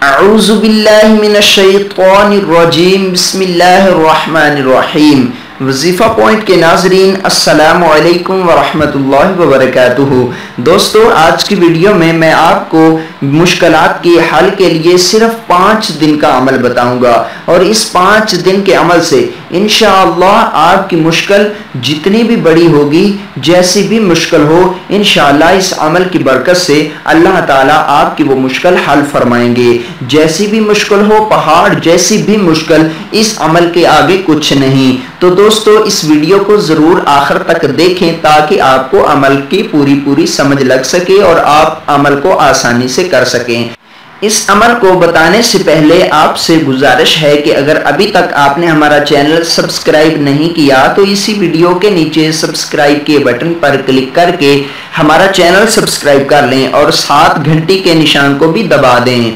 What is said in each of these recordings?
اعوذ باللہ من الشیطان الرجیم بسم اللہ الرحمن الرحیم۔ وظیفہ پوائنٹ کے ناظرین السلام علیکم ورحمۃ اللہ وبرکاتہ۔ دوستو، آج کی ویڈیو میں آپ کو مشکلات کے حل کے لیے صرف 5 دن کا عمل بتاؤں گا، اور اس 5 دن کے عمل سے انشاءاللہ آپ کی مشکل جتنی بھی بڑی ہوگی، جیسی بھی مشکل ہو، انشاءاللہ اس عمل کی برکت سے اللہ تعالیٰ آپ کی وہ مشکل حل فرمائیں گے۔ جیسی بھی مشکل ہو، پہاڑ جیسی بھی مشکل، اس عمل کے آگے کچھ نہیں۔ تو دوستو، اس ویڈیو کو ضرور آخر تک دیکھیں تاکہ آپ کو عمل کی پوری سمجھ لگ سکے اور آپ عمل کو آسانی سے کر سکیں۔ اس عمل کو بتانے سے پہلے آپ سے گزارش ہے کہ اگر ابھی تک آپ نے ہمارا چینل سبسکرائب نہیں کیا تو اسی ویڈیو کے نیچے سبسکرائب کے بٹن پر کلک کر کے ہمارا چینل سبسکرائب کر لیں اور ساتھ گھنٹی کے نشان کو بھی دبا دیں۔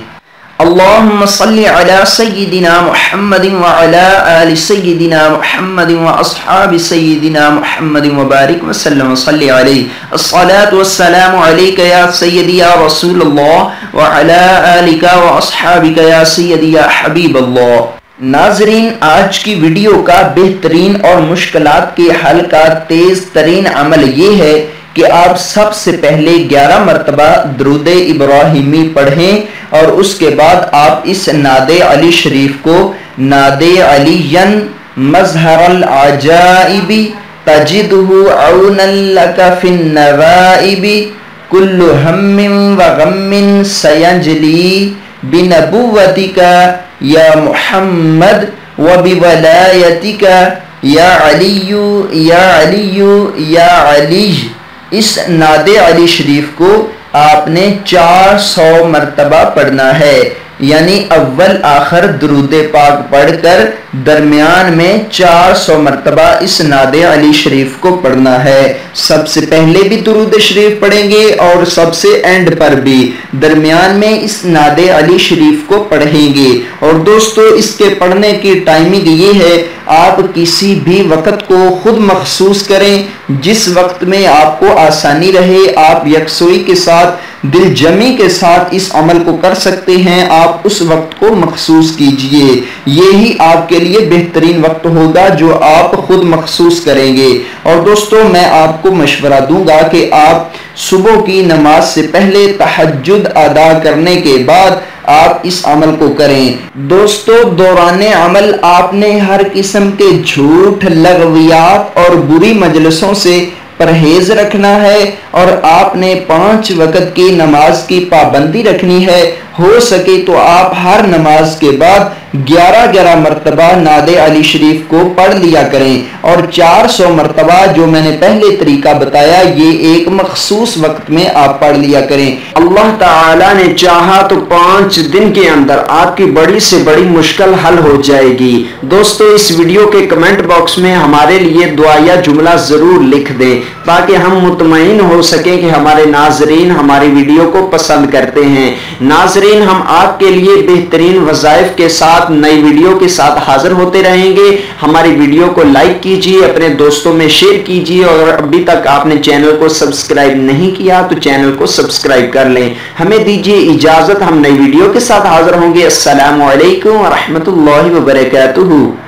اللہم صلی علی سیدنا محمد وعلی آل سیدنا محمد واصحاب سیدنا محمد وبارک وسلم صلی علیہ۔ الصلاة والسلام علیک یا سیدی یا رسول اللہ وعلی آلک واصحابک یا سیدی یا حبیب اللہ۔ ناظرین، آج کی ویڈیو کا بہترین اور مشکلات کے حل کا تیز ترین عمل یہ ہے کہ آپ سب سے پہلے 11 مرتبہ درود ابراہیمی پڑھیں، اور اس کے بعد آپ اس نعت علی شریف کو نعت علی مظہر العجائب تجدہ عونا لک فی النوائب کل ہم وغم سینجلی بنبوتک یا محمد وبولایتک یا علی یا علی یا علی۔ اس نعت علی شریف کو آپ نے 400 مرتبہ پڑھنا ہے، یعنی اول آخر درود پاک پڑھ کر درمیان میں 400 مرتبہ اس نعت علی شریف کو پڑھنا ہے۔ سب سے پہلے بھی درود شریف پڑھیں گے اور سب سے اینڈ پر بھی، درمیان میں اس نعت علی شریف کو پڑھیں گے۔ اور دوستو، اس کے پڑھنے کی ٹائمنگ یہ ہے، آپ کسی بھی وقت کو خود مخصوص کریں، جس وقت میں آپ کو آسانی رہے، آپ یکسوئی کے ساتھ دل جمی کے ساتھ اس عمل کو کر سکتے ہیں، آپ اس وقت کو مخصوص کیجئے۔ یہی آپ کے لیے بہترین وقت ہوگا جو آپ خود مخصوص کریں گے۔ اور دوستو، میں آپ کو مشورہ دوں گا کہ آپ صبح کی نماز سے پہلے تہجد ادا کرنے کے بعد آپ اس عمل کو کریں۔ دوستو، دوران عمل آپ نے ہر قسم کے جھوٹ، لغویات اور بری مجلسوں سے پرہیز رکھنا ہے، اور آپ نے 5 وقت کی نماز کی پابندی رکھنی ہے۔ ہو سکے تو آپ ہر نماز کے بعد 11 مرتبہ نعت علی شریف کو پڑھ لیا کریں، اور 400 مرتبہ جو میں نے پہلے طریقہ بتایا، یہ ایک مخصوص وقت میں آپ پڑھ لیا کریں۔ اللہ تعالیٰ نے چاہا تو 5 دن کے اندر آپ کی بڑی سے بڑی مشکل حل ہو جائے گی۔ دوستو، اس ویڈیو کے کمنٹ باکس میں ہمارے لیے دعائیہ جملہ ضرور لکھ دیں تاکہ ہم مطمئن ہو سکیں کہ ہمارے ناظرین ہماری ویڈیو کو پسند کرتے ہیں۔ ناظرین، ہم آپ کے لیے بہترین وظائف کے ساتھ نئی ویڈیو کے ساتھ حاضر ہوتے رہیں گے۔ ہماری ویڈیو کو لائک کیجیے، اپنے دوستوں میں شیئر کیجیے، اور ابھی تک آپ نے چینل کو سبسکرائب نہیں کیا تو چینل کو سبسکرائب کر لیں۔ ہمیں دیجیے اجازت، ہم نئی ویڈیو کے ساتھ حاضر ہوں گے۔ السلام علیکم ورحمۃ اللہ وبرکاتہ۔